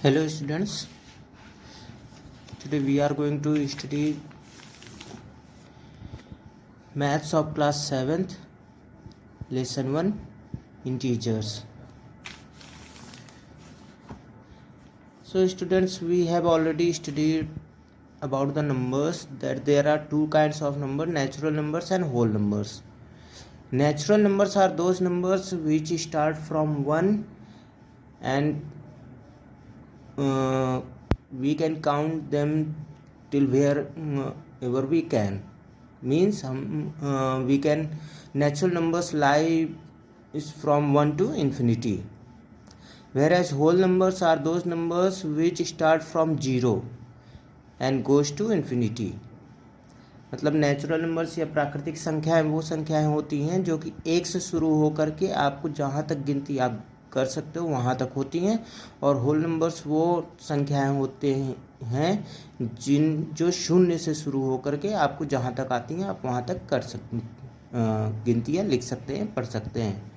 Hello students, today we are going to study maths of class 7th, lesson 1, integers. So students, we have already studied about the numbers, that there are two kinds of numbers, natural numbers and whole numbers. Natural numbers are those numbers which start from 1 and we can count them till wherever we can. Means we can, natural numbers lie is from 1 to infinity, whereas whole numbers are those numbers which start from 0 and goes to infinity. मतलब natural numbers या प्राकृतिक संख्याएं वो संख्याएं होती हैं जो कि 1 से शुरू होकर के आपको जहाँ तक गिनती आप कर सकते हो वहाँ तक होती हैं, और होल नंबर्स वो संख्याएं होते हैं जो 0 से शुरू होकर के आपको जहाँ तक आती हैं आप वहाँ तक कर सकते, गिनतियाँ लिख सकते हैं, पढ़ सकते हैं.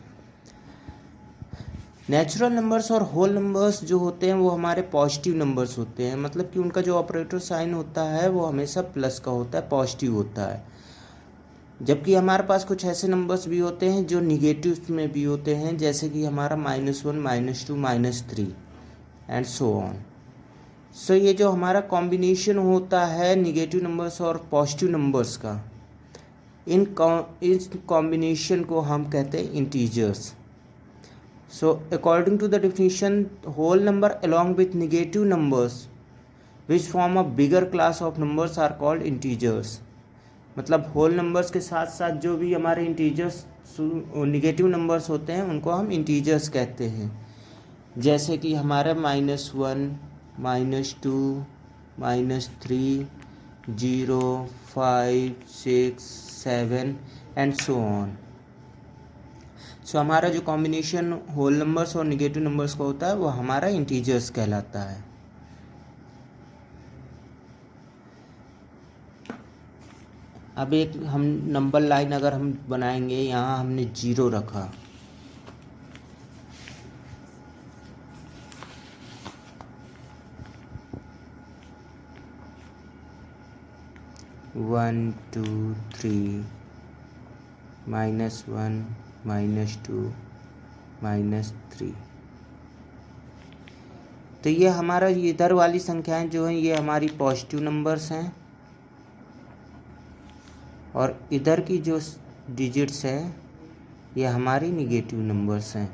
नेचुरल नंबर्स और होल नंबर्स जो होते हैं वो हमारे पॉजिटिव नंबर्स होते हैं, मतलब कि उनका जो ऑपरेटर साइन होता है वो हमेशा प्लस का होता है, पॉजिटिव होता है. जबकि हमारे पास कुछ ऐसे नंबर्स भी होते हैं जो निगेटिव में भी होते हैं, जैसे कि हमारा -1, -2, -3 एंड सो ऑन. सो ये जो हमारा कॉम्बिनेशन होता है निगेटिव नंबर्स और पॉजिटिव नंबर्स का, इन कॉम्बिनेशन को हम कहते हैं integers. So according to the definition, whole number along with negative numbers which form a bigger class of numbers are called integers. मतलब होल नंबर्स के साथ साथ जो भी हमारे इंटीजर्स निगेटिव नंबर्स होते हैं उनको हम इंटीजर्स कहते हैं, जैसे कि हमारे -1, -2, -3, 0, 5, 6, 7 एंड सो ऑन. सो हमारा जो कॉम्बिनेशन होल नंबर्स और निगेटिव नंबर्स का होता है वो हमारा इंटीजर्स कहलाता है. अब एक हम नंबर लाइन अगर हम बनाएंगे, यहाँ हमने 0 रखा, -1, -2, -3, -1, -2, -3. तो ये हमारा इधर वाली संख्याएं जो हैं ये हमारी पॉजिटिव नंबर्स हैं, और इधर की जो डिजिट्स हैं ये हमारी निगेटिव नंबर्स हैं.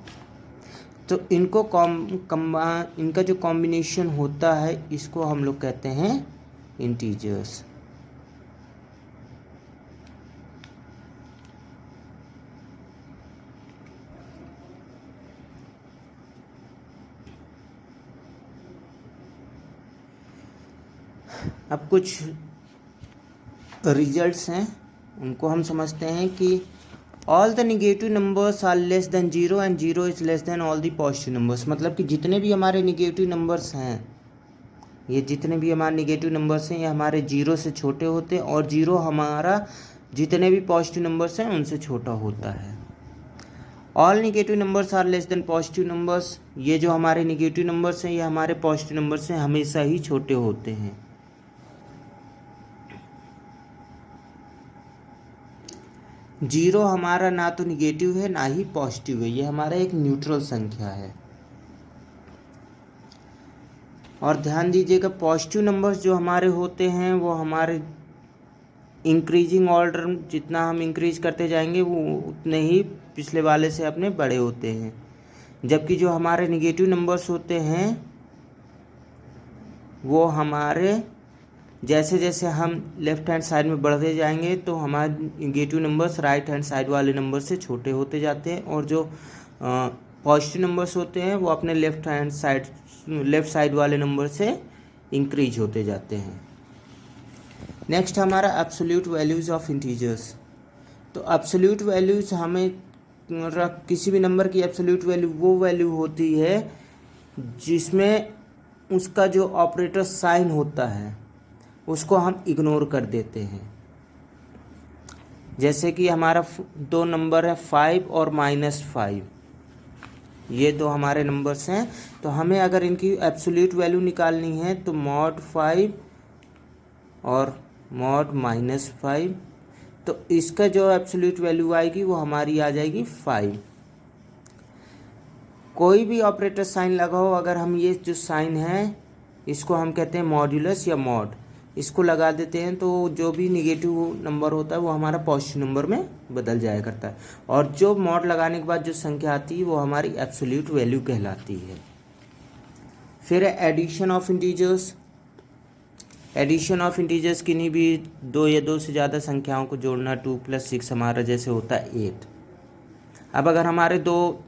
तो इनको इनका जो कॉम्बिनेशन होता है इसको हम लोग कहते हैं इंटीजर्स. अब कुछ रिजल्ट्स हैं उनको हम समझते हैं कि all the negative numbers are less than 0 and 0 is less than all the positive numbers. मतलब कि जितने भी हमारे निगेटिव नंबर्स हैं, ये जितने भी हमारे निगेटिव नंबर्स हैं ये हमारे 0 से छोटे होते हैं, और 0 हमारा जितने भी पॉजिटिव नंबर्स हैं उनसे छोटा होता है. All negative numbers are less than positive numbers. ये जो हमारे निगेटिव नंबर्स हैं ये हमारे पॉजिटिव नंबर्स से हमेशा ही छोटे होते हैं. 0 हमारा ना तो निगेटिव है ना ही पॉजिटिव है, ये हमारा एक न्यूट्रल संख्या है. और ध्यान दीजिएगा पॉजिटिव नंबर्स जो हमारे होते हैं वो हमारे इंक्रीजिंग ऑर्डर, जितना हम इंक्रीज करते जाएंगे वो उतने ही पिछले वाले से अपने बड़े होते हैं. जबकि जो हमारे निगेटिव नंबर्स होते हैं वो हमारे जैसे जैसे हम लेफ्ट हैंड साइड में बढ़ते जाएंगे तो हमारे negative numbers right hand side वाले नंबर से छोटे होते जाते हैं, और जो पॉजिटिव नंबर्स होते हैं वो अपने लेफ़्ट साइड वाले नंबर से इंक्रीज होते जाते हैं. नेक्स्ट हमारा एब्सोल्यूट वैल्यूज़ ऑफ इंटीजर्स. तो एब्सोल्यूट वैल्यूज़ हमें किसी भी नंबर की एब्सोल्यूट वैल्यू वो वैल्यू होती है जिसमें उसका जो ऑपरेटर साइन होता है उसको हम इग्नोर कर देते हैं. जैसे कि हमारा दो नंबर है 5 और -5. ये दो हमारे नंबर्स हैं। तो हमें अगर इनकी एब्सोल्यूट वैल्यू निकालनी है तो mod 5 और mod -5, तो इसका जो एब्सोल्यूट वैल्यू आएगी वो हमारी आ जाएगी 5। कोई भी ऑपरेटर साइन लगाओ, अगर हम ये जो साइन है इसको हम कहते हैं मॉड्यूलस या मॉड, इसको लगा देते हैं तो जो भी निगेटिव नंबर होता है वो हमारा पॉजिटिव नंबर में बदल जाया करता है, और जो मॉड लगाने के बाद जो संख्या आती है वो हमारी एब्सोल्यूट वैल्यू कहलाती है। फिर है addition of integers. Addition of integers किन्हीं भी दो या दो से ज़्यादा संख्याओं को जोड़ना। 2 + 6 हमारा जैसे होता है 8। अब अगर हमारे दो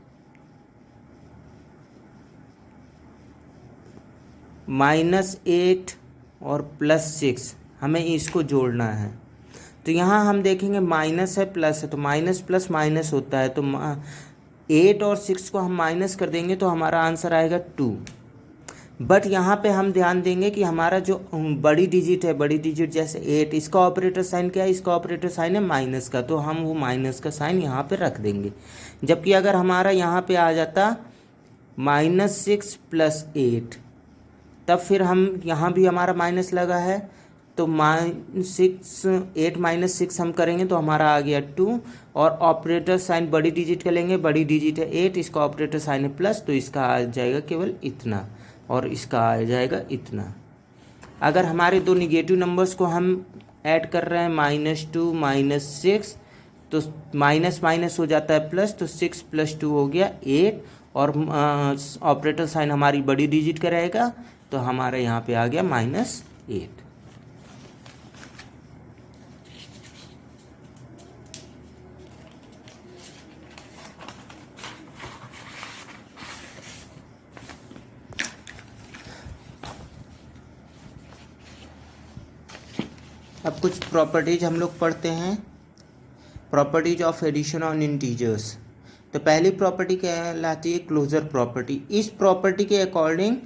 -8 और +6 हमें इसको जोड़ना है, तो यहाँ हम देखेंगे माइनस है प्लस है, तो माइनस प्लस माइनस होता है, तो 8 और 6 को हम माइनस कर देंगे तो हमारा आंसर आएगा 2। बट यहाँ पे हम ध्यान देंगे कि हमारा जो बड़ी डिजिट है, बड़ी डिजिट जैसे 8, इसका ऑपरेटर साइन क्या है? इसका ऑपरेटर साइन है माइनस का, तो हम वो माइनस का साइन यहाँ पे रख देंगे। जबकि अगर हमारा यहाँ पे आ जाता -6 + 8, तब फिर हम यहाँ भी हमारा माइनस लगा है, तो -8 - 6 हम करेंगे तो हमारा आ गया 2, और ऑपरेटर साइन बड़ी डिजिट का लेंगे, बड़ी डिजिट है 8, इसका ऑपरेटर साइन है प्लस, तो इसका आ जाएगा केवल इतना, और इसका आ जाएगा इतना। अगर हमारे दो निगेटिव नंबर्स को हम ऐड कर रहे हैं -2 - 6, तो माइनस माइनस हो जाता है प्लस, तो 6 + 2 हो गया 8, और ऑपरेटर साइन हमारी बड़ी डिजिट का रहेगा, तो हमारे यहाँ पे आ गया -8। अब कुछ प्रॉपर्टीज हम लोग पढ़ते हैं। Properties of addition on integers. तो पहली प्रॉपर्टी कहलाती है क्लोजर प्रॉपर्टी। इस प्रॉपर्टी के according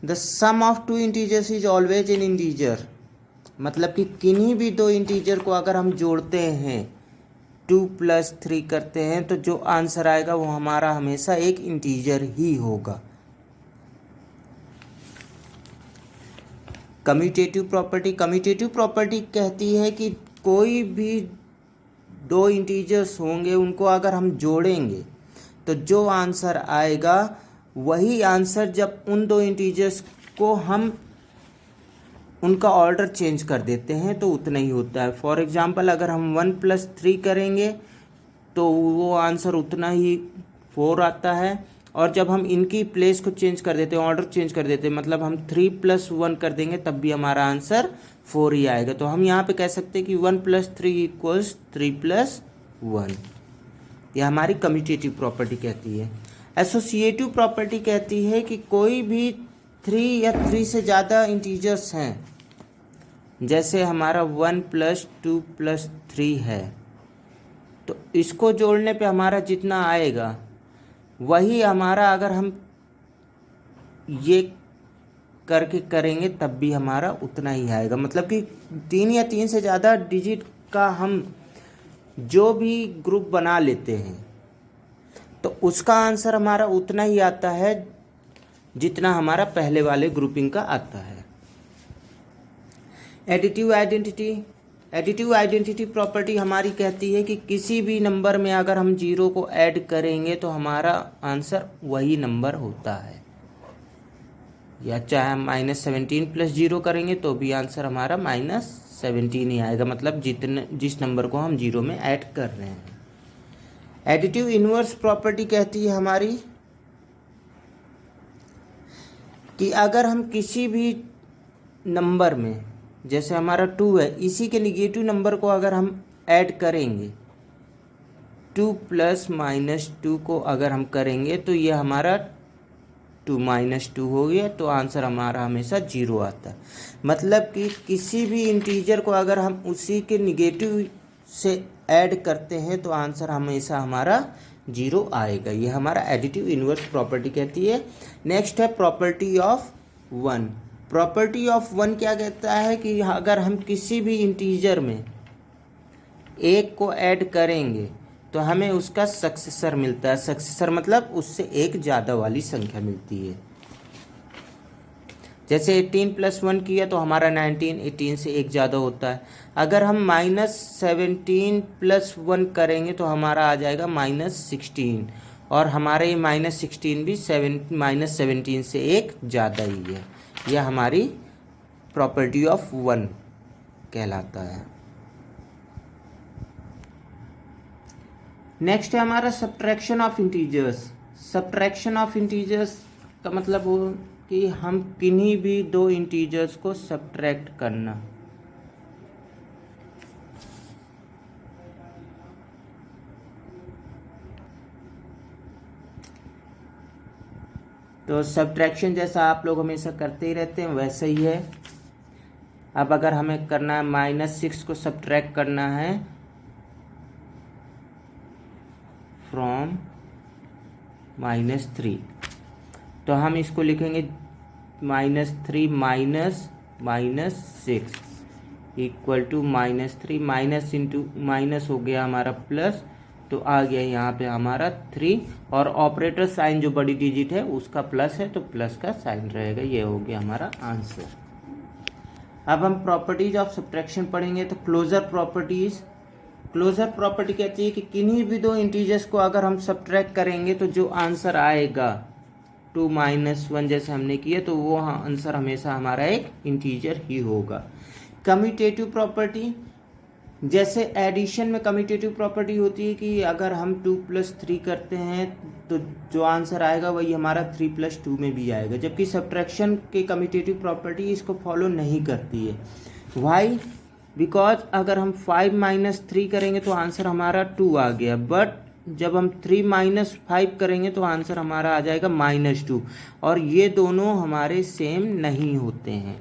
the sum of two integers is always an integer. मतलब कि किन्हीं भी दो इंटीजर को अगर हम जोड़ते हैं, 2 + 3 करते हैं, तो जो आंसर आएगा वो हमारा हमेशा एक इंटीजर ही होगा। Commutative property. कम्यूटेटिव प्रॉपर्टी कहती है कि कोई भी दो इंटीजर्स होंगे, उनको अगर हम जोड़ेंगे तो जो आंसर आएगा वही आंसर जब उन दो इंटीजर्स को हम उनका ऑर्डर चेंज कर देते हैं तो उतना ही होता है। फॉर एग्जांपल अगर हम 1 + 3 करेंगे तो वो आंसर उतना ही 4 आता है, और जब हम इनकी प्लेस को चेंज कर देते हैं, ऑर्डर चेंज कर देते हैं, मतलब हम 3 + 1 कर देंगे तब भी हमारा आंसर 4 ही आएगा। तो हम यहाँ पे कह सकते हैं कि 1 + 3 = 3 + 1। यह हमारी कम्यूटेटिव प्रॉपर्टी कहती है। एसोसिएटिव प्रॉपर्टी कहती है कि कोई भी 3 या 3 से ज़्यादा इंटीजर्स हैं, जैसे हमारा 1 + 2 + 3 है, तो इसको जोड़ने पे हमारा जितना आएगा वही हमारा, अगर हम ये करके करेंगे तब भी हमारा उतना ही आएगा। मतलब कि 3 या 3 से ज़्यादा डिजिट का हम जो भी ग्रुप बना लेते हैं तो उसका आंसर हमारा उतना ही आता है जितना हमारा पहले वाले ग्रुपिंग का आता है। Additive identity. Additive identity property हमारी कहती है कि किसी भी नंबर में अगर हम 0 को ऐड करेंगे तो हमारा आंसर वही नंबर होता है, या चाहे हम -17 + 0 करेंगे तो भी आंसर हमारा -17 ही आएगा, मतलब जिस नंबर को हम 0 में ऐड कर रहे हैं। एडिटिव इन्वर्स प्रॉपर्टी कहती है हमारी कि अगर हम किसी भी नंबर में, जैसे हमारा 2 है, इसी के निगेटिव नंबर को अगर हम ऐड करेंगे, 2 + -2 को अगर हम करेंगे तो ये हमारा 2 - 2 हो गया, तो आंसर हमारा हमेशा 0 आता है। मतलब कि किसी भी इंटीजर को अगर हम उसी के निगेटिव से ऐड करते हैं तो आंसर हमेशा हमारा 0 आएगा। ये हमारा एडिटिव इन्वर्स प्रॉपर्टी कहती है। नेक्स्ट है प्रॉपर्टी ऑफ 1। प्रॉपर्टी ऑफ 1 क्या कहता है कि अगर हम किसी भी इंटीजर में 1 को ऐड करेंगे तो हमें उसका सक्सेसर मिलता है। सक्सेसर मतलब उससे एक ज़्यादा वाली संख्या मिलती है। जैसे 18 + 1 किया तो हमारा 19 18 से एक ज़्यादा होता है। अगर हम -17 + 1 करेंगे तो हमारा आ जाएगा -16, और हमारा ये -16 भी -17 से एक ज़्यादा ही है। यह हमारी प्रॉपर्टी ऑफ 1 कहलाता है। नेक्स्ट है हमारा subtraction of integers. Subtraction of integers का मतलब हो कि हम किन्हीं भी दो इंटीजर्स को सब्ट्रैक्ट करना। तो सब्ट्रैक्शन जैसा आप लोग हमेशा करते ही रहते हैं वैसे ही है। अब अगर हमें करना है -6 को सब्ट्रैक्ट करना है फ्रॉम -3, तो हम इसको लिखेंगे -3 -6 equal to -3 minus into minus हो गया हमारा प्लस, तो आ गया यहाँ पे हमारा 3, और ऑपरेटर साइन जो बड़ी डिजिट है उसका प्लस है तो प्लस का साइन रहेगा। ये हो गया हमारा आंसर। अब हम प्रॉपर्टीज ऑफ सब्ट्रैक्शन पढ़ेंगे। तो क्लोजर प्रॉपर्टी कहती है कि किन्हीं भी दो इंटीजर्स को अगर हम सब्ट्रैक्ट करेंगे तो जो आंसर आएगा 2 - 1 जैसे हमने किया तो वो आंसर हमेशा हमारा एक इंटीजर ही होगा। कम्यूटेटिव प्रॉपर्टी, जैसे एडिशन में कम्यूटेटिव प्रॉपर्टी होती है कि अगर हम 2 + 3 करते हैं तो जो आंसर आएगा वही हमारा 3 + 2 में भी आएगा, जबकि सब्ट्रैक्शन की कम्यूटेटिव प्रॉपर्टी इसको फॉलो नहीं करती है। वाई? बिकॉज अगर हम 5 - 3 करेंगे तो आंसर हमारा 2 आ गया, बट जब हम 3 - 5 करेंगे तो आंसर हमारा आ जाएगा -2, और ये दोनों हमारे सेम नहीं होते हैं,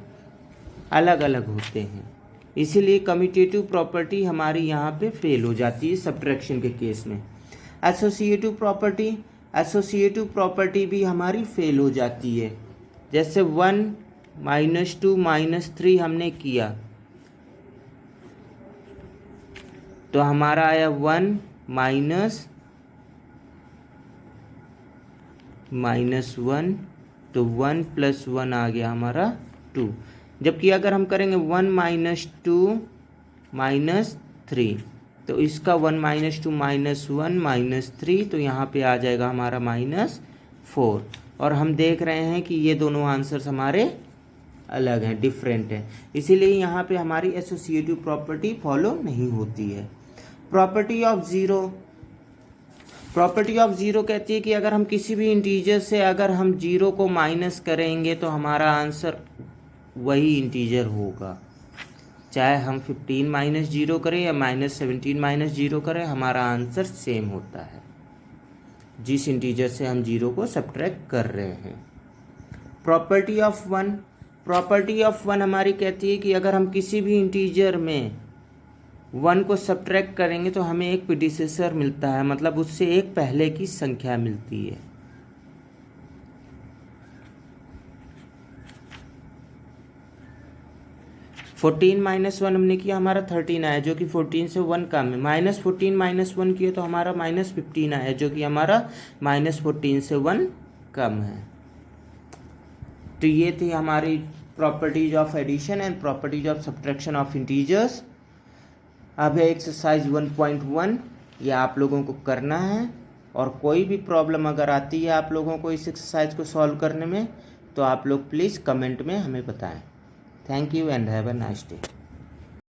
अलग अलग होते हैं। इसीलिए कम्यूटेटिव प्रॉपर्टी हमारी यहाँ पे फेल हो जाती है सब्ट्रैक्शन के केस में। एसोसिएटिव प्रॉपर्टी भी हमारी फेल हो जाती है। जैसे 1 - 2 - 3 हमने किया तो हमारा आया 1 -1, तो 1 + 1 आ गया हमारा 2। जबकि अगर हम करेंगे 1 - 2 - 3, तो इसका 1 - 2 - 1 - 3, तो यहाँ पे आ जाएगा हमारा -4। और हम देख रहे हैं कि ये दोनों आंसर्स हमारे अलग हैं, डिफरेंट हैं, इसीलिए यहाँ पे हमारी एसोसिएटिव प्रॉपर्टी फॉलो नहीं होती है। प्रॉपर्टी ऑफ ज़ीरो कहती है कि अगर हम किसी भी इंटीजर से अगर हम 0 को माइनस करेंगे तो हमारा आंसर वही इंटीजर होगा, चाहे हम 15 - 0 करें या -17 - 0 करें, हमारा आंसर सेम होता है जिस इंटीजर से हम 0 को सब्ट्रैक्ट कर रहे हैं। प्रॉपर्टी ऑफ वन हमारी कहती है कि अगर हम किसी भी इंटीजर में 1 को सब्ट्रैक्ट करेंगे तो हमें एक प्रीडिसेसर मिलता है, मतलब उससे एक पहले की संख्या मिलती है। -14 - 1 हमने किया, हमारा 13 आया जो कि 14 से 1 कम है। -14 - 1 किया तो हमारा -15 आया जो कि हमारा -14 से 1 कम है। तो ये थी हमारी properties of addition and properties of subtraction of integers. अब है एक्सरसाइज 1.1, ये आप लोगों को करना है, और कोई भी प्रॉब्लम अगर आती है आप लोगों को इस एक्सरसाइज को सॉल्व करने में तो आप लोग प्लीज़ कमेंट में हमें बताएं। Thank you and have a nice day.